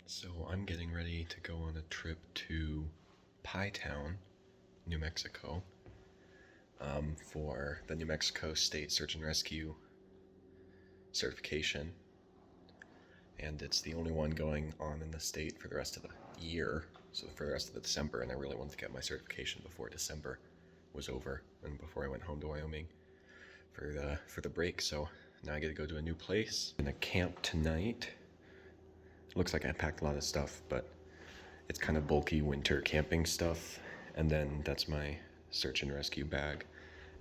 So I'm getting ready to go on a trip to Pie Town, New Mexico, for the New Mexico State Search and Rescue certification. And it's the only one going on in the state for the rest of the year, so for the rest of the December, and I really wanted to get my certification before December was over and before I went home to Wyoming for the break. So now I get to go to a new place. I'm gonna camp tonight. Looks like I packed a lot of stuff, but it's kind of bulky winter camping stuff. And then that's my search and rescue bag.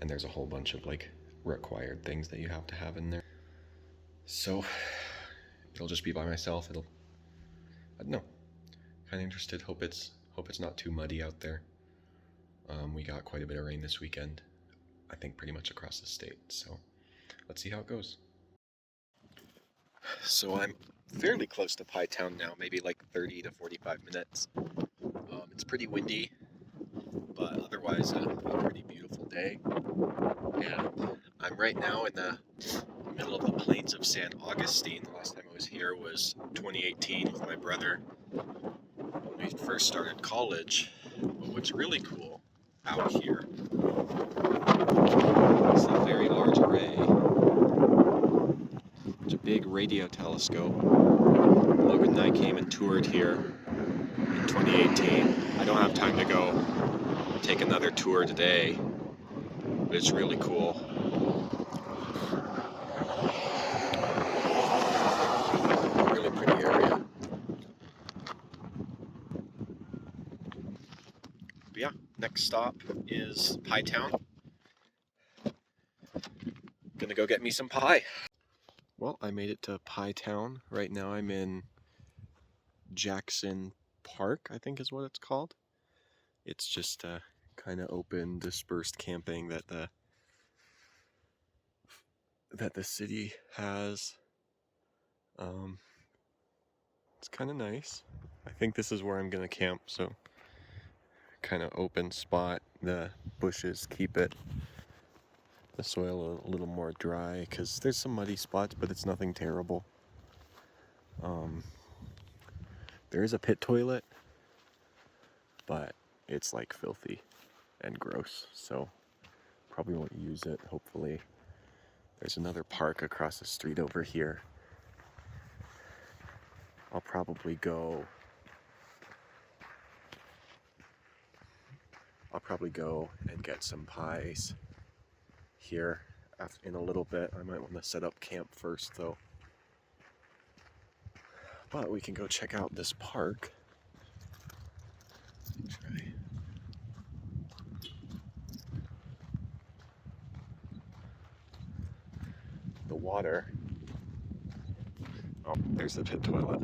And there's a whole bunch of like required things that you have to have in there. So it'll just be by myself. I don't know. Kind of interested. Hope it's not too muddy out there. We got quite a bit of rain this weekend. I think pretty much across the state. So let's see how it goes. So I'm fairly close to Pie Town now, maybe like 30 to 45 minutes. It's pretty windy, but otherwise a pretty beautiful day. And I'm right now in the middle of the plains of San Augustine. The last time I was here was 2018 with my brother when we first started college. But what's really cool out here is the Very Large Array. It's a big radio telescope. Logan and I came and toured here in 2018. I don't have time to go take another tour today, but it's really cool. Really pretty area. But yeah, next stop is Pie Town. Gonna go get me some pie. Well, I made it to Pie Town. Right now I'm in Jackson Park, I think is what it's called. It's just kind of open, dispersed camping that the city has. It's kind of nice. I think this is where I'm gonna camp, so kind of open spot. The bushes keep the soil a little more dry because there's some muddy spots, but it's nothing terrible. There is a pit toilet, but it's like filthy and gross, so probably won't use it, hopefully. There's another park across the street over here. I'll probably go and get some pies here in a little bit. I might want to set up camp first though. But we can go check out this park. Try. The water. Oh, there's the pit toilet.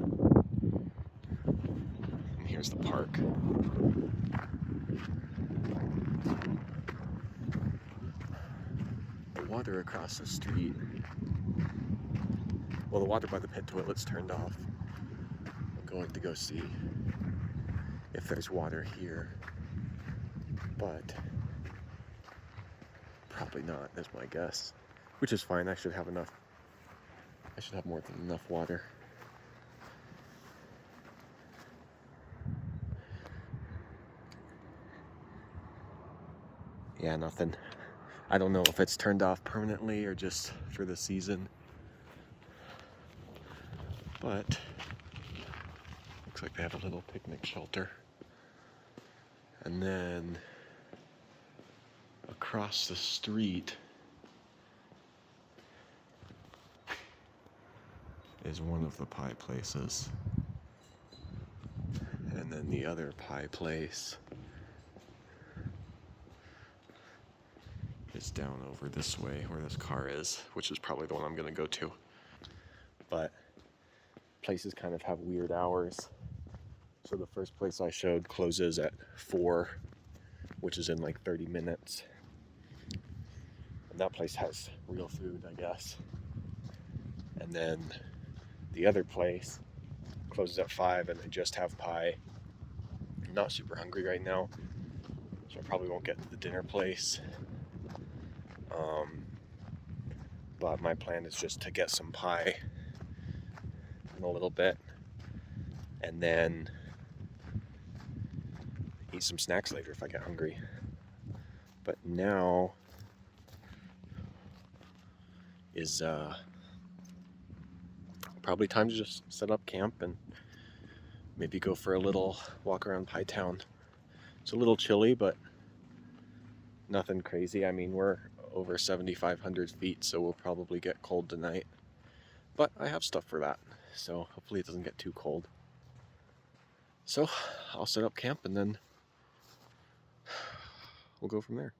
And here's the park. The water across the street. Well, the water by the pit toilet's turned off. I'm going to go see if there's water here. But probably not, that's my guess. Which is fine, I should have enough. I should have more than enough water. Yeah, nothing. I don't know if it's turned off permanently or just for the season. But looks like they have a little picnic shelter. And then across the street is one of the pie places. And then the other pie place is down over this way where this car is, which is probably the one I'm gonna go to. But places kind of have weird hours. So the first place I showed closes at 4, which is in like 30 minutes. And that place has real food, I guess. And then the other place closes at 5 and they just have pie. I'm not super hungry right now, so I probably won't get to the dinner place. But my plan is just to get some pie in a little bit and then eat some snacks later if I get hungry. But now is probably time to just set up camp and maybe go for a little walk around Pie Town. It's a little chilly, but nothing crazy. I mean, we're over 7,500 feet, so we'll probably get cold tonight. But I have stuff for that, so hopefully it doesn't get too cold. So I'll set up camp and then we'll go from there.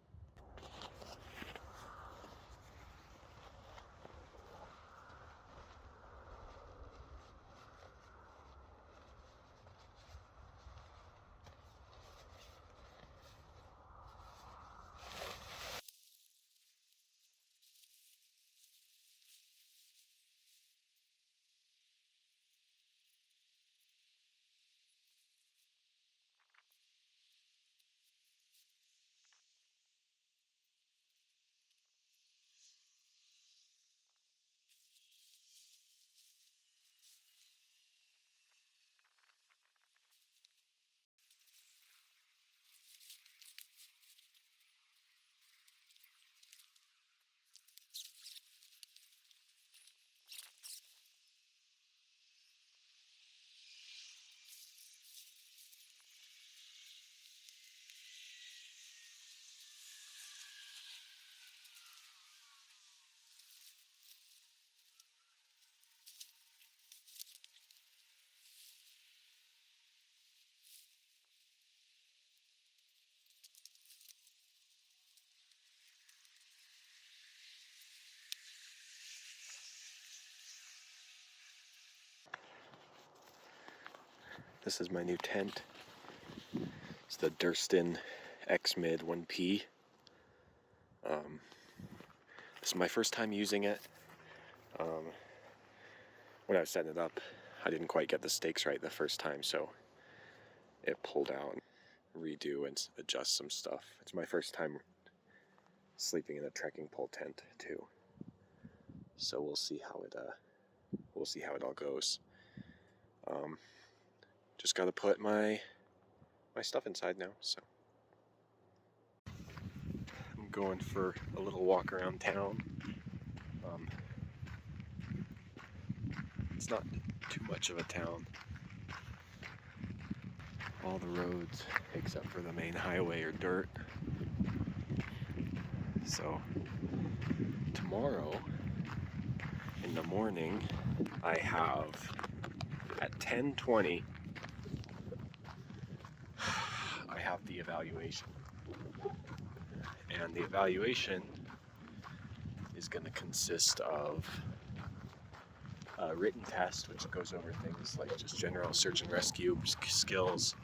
This is my new tent. It's the Durston X-Mid 1P. This is my first time using it. When I was setting it up, I didn't quite get the stakes right the first time, so it pulled out, redo and adjust some stuff. It's my first time sleeping in a trekking pole tent too, so we'll see how it all goes. Just got to put my stuff inside now, so I'm going for a little walk around town. It's not too much of a town. All the roads, except for the main highway, are dirt. So tomorrow in the morning, I have at 10:20, I have the evaluation. And the evaluation is going to consist of a written test, which goes over things like just general search and rescue skills,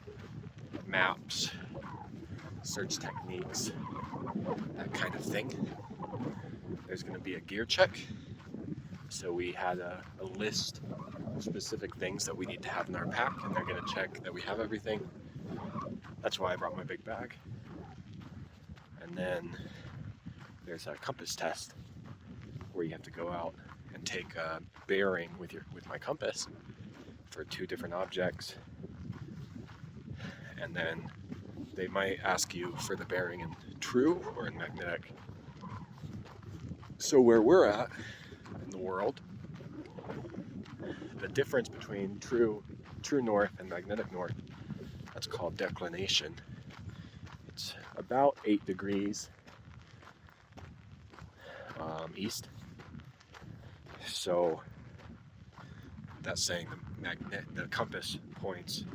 maps, search techniques, that kind of thing. There's going to be a gear check. So we had a list of specific things that we need to have in our pack, and they're going to check that we have everything. That's why I brought my big bag. And then there's a compass test where you have to go out and take a bearing with my compass for 2 different objects. And then they might ask you for the bearing in true or in magnetic. So where we're at in the world, the difference between true north and magnetic north, that's called declination. It's about 8 degrees east. So that's saying the compass points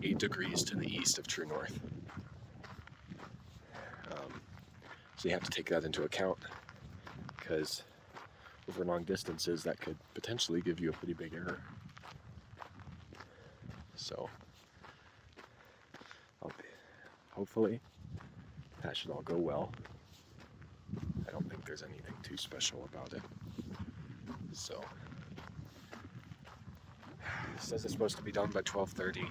8 degrees to the east of true north. So you have to take that into account, because over long distances that could potentially give you a pretty big error. So hopefully that should all go well. I don't think there's anything too special about it. So it says it's supposed to be done by 12:30.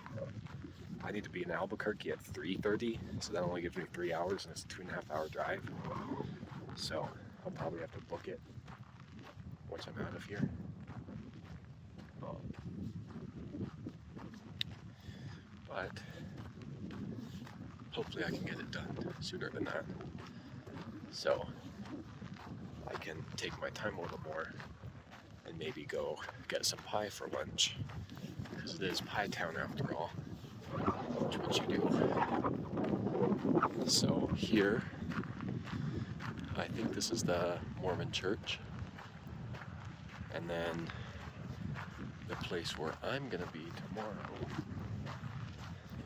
I need to be in Albuquerque at 3:30, so that only gives me 3 hours, and it's a 2.5 hour drive. So I'll probably have to book it once I'm out of here. but hopefully I can get it done sooner than that. So I can take my time a little more and maybe go get some pie for lunch, because it is Pie Town after all. Which what you do. So here, I think this is the Mormon church, and then the place where I'm gonna be tomorrow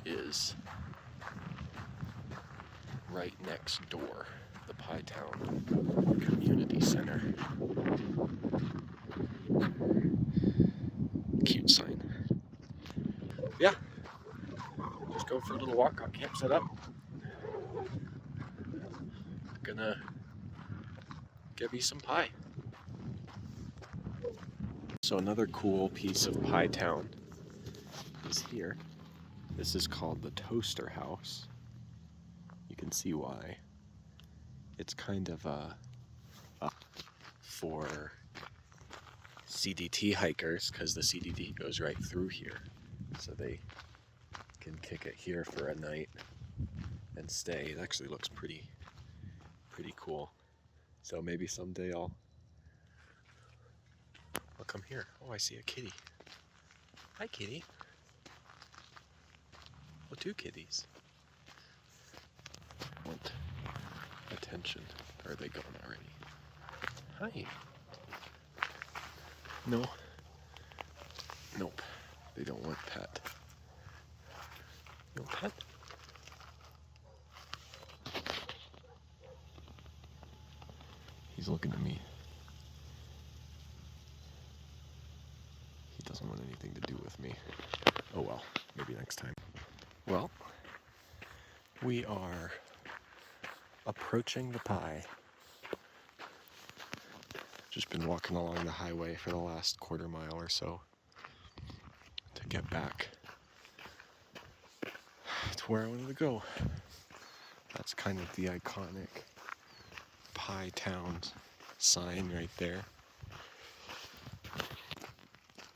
is right next door, the Pie Town Community Center. Cute sign. Yeah, just go for a little walk. Got camp set up. Gonna get me some pie. So another cool piece of Pie Town is here. This is called the Toaster House. You can see why. It's kind of up for CDT hikers, because the CDT goes right through here. So they can kick it here for a night and stay. It actually looks pretty cool. So maybe someday I'll come here. Oh, I see a kitty. Hi, kitty. Oh, two kitties. Want attention. Or are they gone already? Hi. No. Nope. They don't want pet. No pet? He's looking at me. He doesn't want anything to do with me. Oh well, maybe next time. Well, we are approaching the pie. Just been walking along the highway for the last quarter mile or so to get back to where I wanted to go. That's kind of the iconic Pie Town sign right there.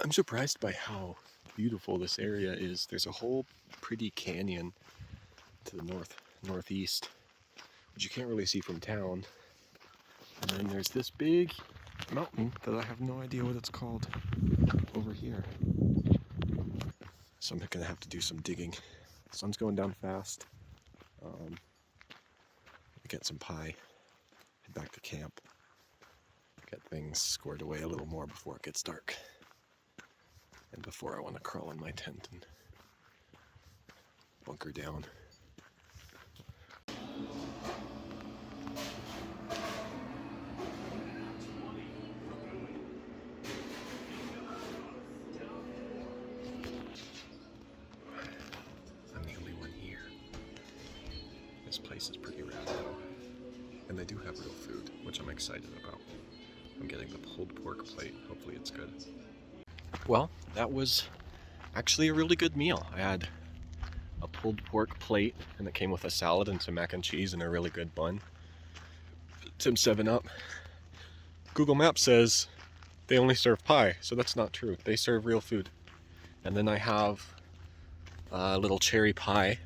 I'm surprised by how beautiful this area is. There's a whole pretty canyon to the northeast, which you can't really see from town. And then there's this big mountain that I have no idea what it's called over here. So I'm gonna have to do some digging. The sun's going down fast. Get some pie, head back to camp, get things squared away a little more before it gets dark, and before I want to crawl in my tent and bunker down. I'm the only one here. This place is pretty rad though. And they do have real food, which I'm excited about. I'm getting the pulled pork plate. Hopefully it's good. Well, that was actually a really good meal. I had a pulled pork plate, and it came with a salad and some mac and cheese and a really good bun. Some 7-Up. Google Maps says they only serve pie, so that's not true. They serve real food. And then I have a little cherry pie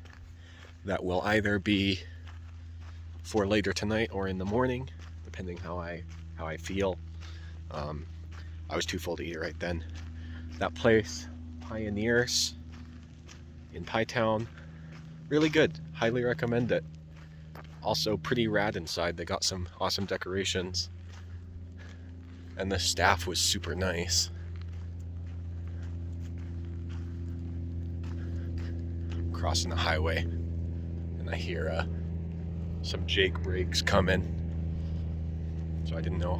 that will either be for later tonight or in the morning, depending how I feel. I was too full to eat it right then. That place, Pioneers in Pie Town, really good. Highly recommend it. Also pretty rad inside. They got some awesome decorations, and the staff was super nice. Crossing the highway, and I hear some Jake brakes coming, so I didn't know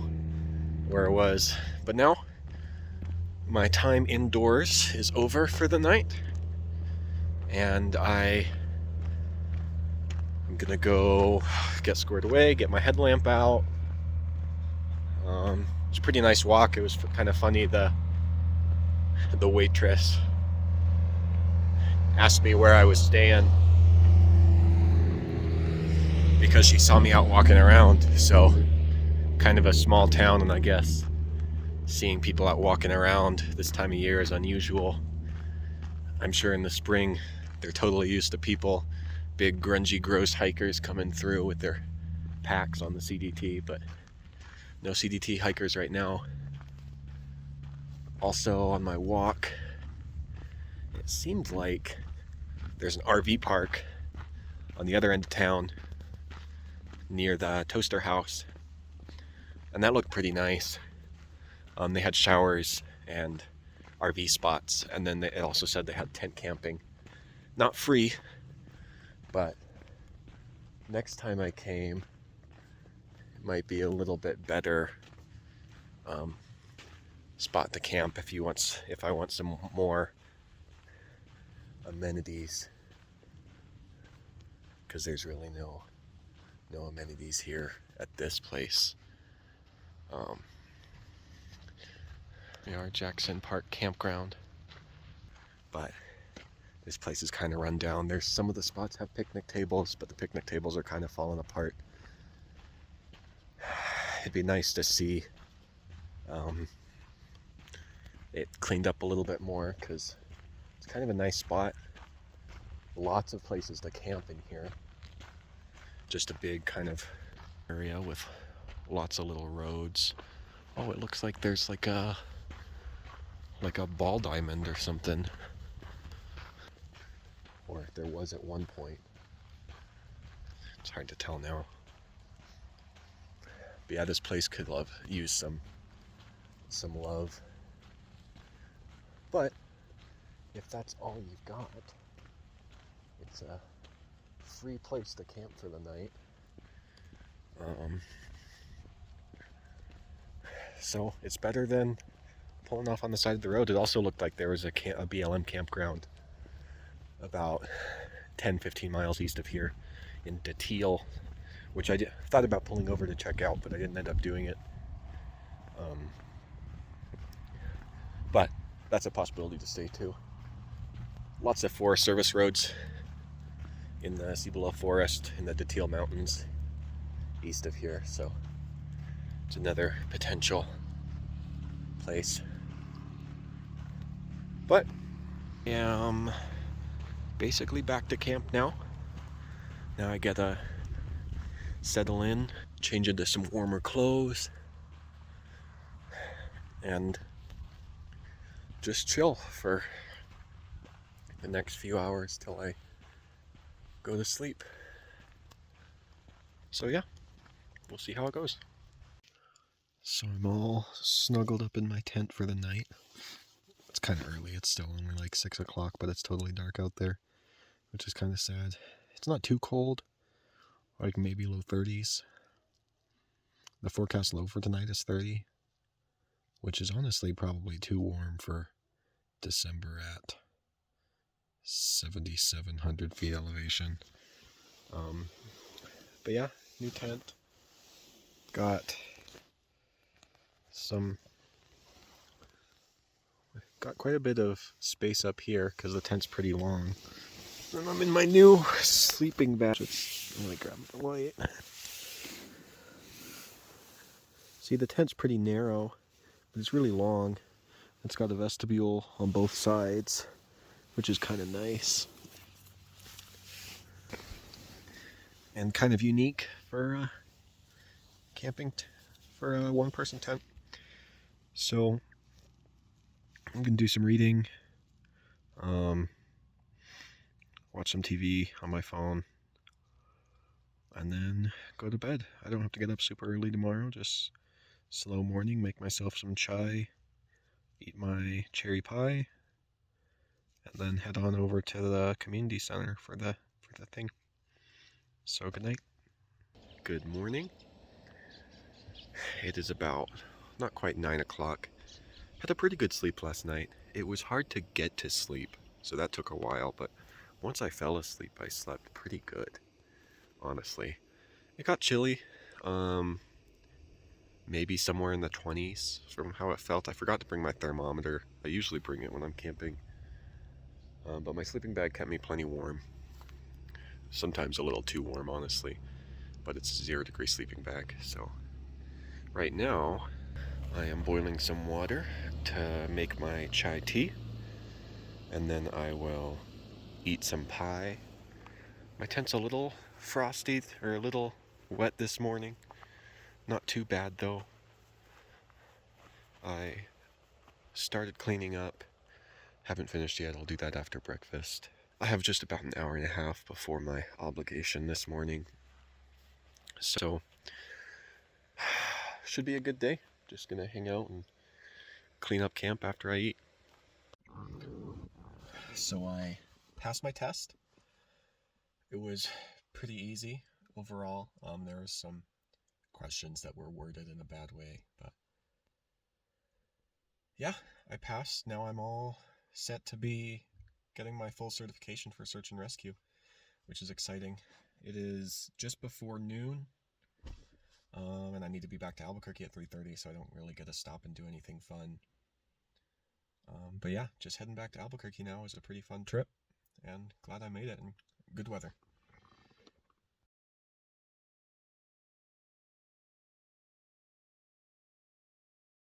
where I was. But now my time indoors is over for the night, and I'm gonna go get squared away, get my headlamp out. It's a pretty nice walk. It was kind of funny. The waitress asked me where I was staying because she saw me out walking around. So kind of a small town, and I guess seeing people out walking around this time of year is unusual. I'm sure in the spring They're totally used to people, big grungy gross hikers coming through with their packs on the CDT, but no CDT hikers right now. Also on my walk, it seems like there's an RV park on the other end of town near the Toaster House, and that looked pretty nice. They had showers and RV spots, and then it also said they had tent camping. Not free, but next time I came, it might be a little bit better spot to camp if I want some more amenities, because there's really no amenities here at this place. We are Jackson Park Campground, but this place is kind of run down. There's some of the spots have picnic tables, but the picnic tables are kind of falling apart. It'd be nice to see it cleaned up a little bit more, because it's kind of a nice spot. Lots of places to camp in here. Just a big kind of area with lots of little roads. Oh, it looks like there's like a ball diamond or something. Or there was at one point. It's hard to tell now. But yeah, this place could use some love. But if that's all you've got, it's a free place to camp for the night. So it's better than pulling off on the side of the road. It also looked like there was a BLM campground about 10-15 miles east of here in Detil, which I thought about pulling over to check out, but I didn't end up doing it. But that's a possibility to stay too. Lots of Forest Service roads in the Cibola Forest in the Detil Mountains east of here, so it's another potential place. But basically back to camp now. Now I gotta settle in, change into some warmer clothes, and just chill for the next few hours till I go to sleep. So yeah, we'll see how it goes. So I'm all snuggled up in my tent for the night. It's kind of early, it's still only like 6 o'clock, but it's totally dark out there, which is kind of sad. It's not too cold, like maybe low 30s. The forecast low for tonight is 30, which is honestly probably too warm for December at 7,700 feet elevation. But yeah, new tent. Got quite a bit of space up here because the tent's pretty long. And I'm in my new sleeping bag. Let me grab the light. See, the tent's pretty narrow, but it's really long. It's got a vestibule on both sides, which is kind of nice. And kind of unique for camping for a one-person tent. So I'm gonna do some reading, watch some TV on my phone, and then go to bed. I don't have to get up super early tomorrow, just slow morning, make myself some chai, eat my cherry pie, and then head on over to the community center for the thing. So good night. Good morning. It is about not quite 9 o'clock. Had a pretty good sleep last night. It was hard to get to sleep, so that took a while, but once I fell asleep, I slept pretty good, honestly. It got chilly, maybe somewhere in the 20s from how it felt. I forgot to bring my thermometer. I usually bring it when I'm camping, but my sleeping bag kept me plenty warm. Sometimes a little too warm, honestly, but it's a 0-degree sleeping bag. So right now I am boiling some water to make my chai tea, and then I will eat some pie. My tent's a little frosty or a little wet this morning. Not too bad though. I started cleaning up. Haven't finished yet. I'll do that after breakfast. I have just about an hour and a half before my obligation this morning. So, should be a good day. Just gonna hang out and clean up camp after I eat. So I passed my test. It was pretty easy overall. There was some questions that were worded in a bad way, but yeah, I passed. Now I'm all set to be getting my full certification for search and rescue, which is exciting. It is just before noon, and I need to be back to Albuquerque at 3:30, so I don't really get to stop and do anything fun. But yeah, just heading back to Albuquerque now is a pretty fun trip, and glad I made it in good weather.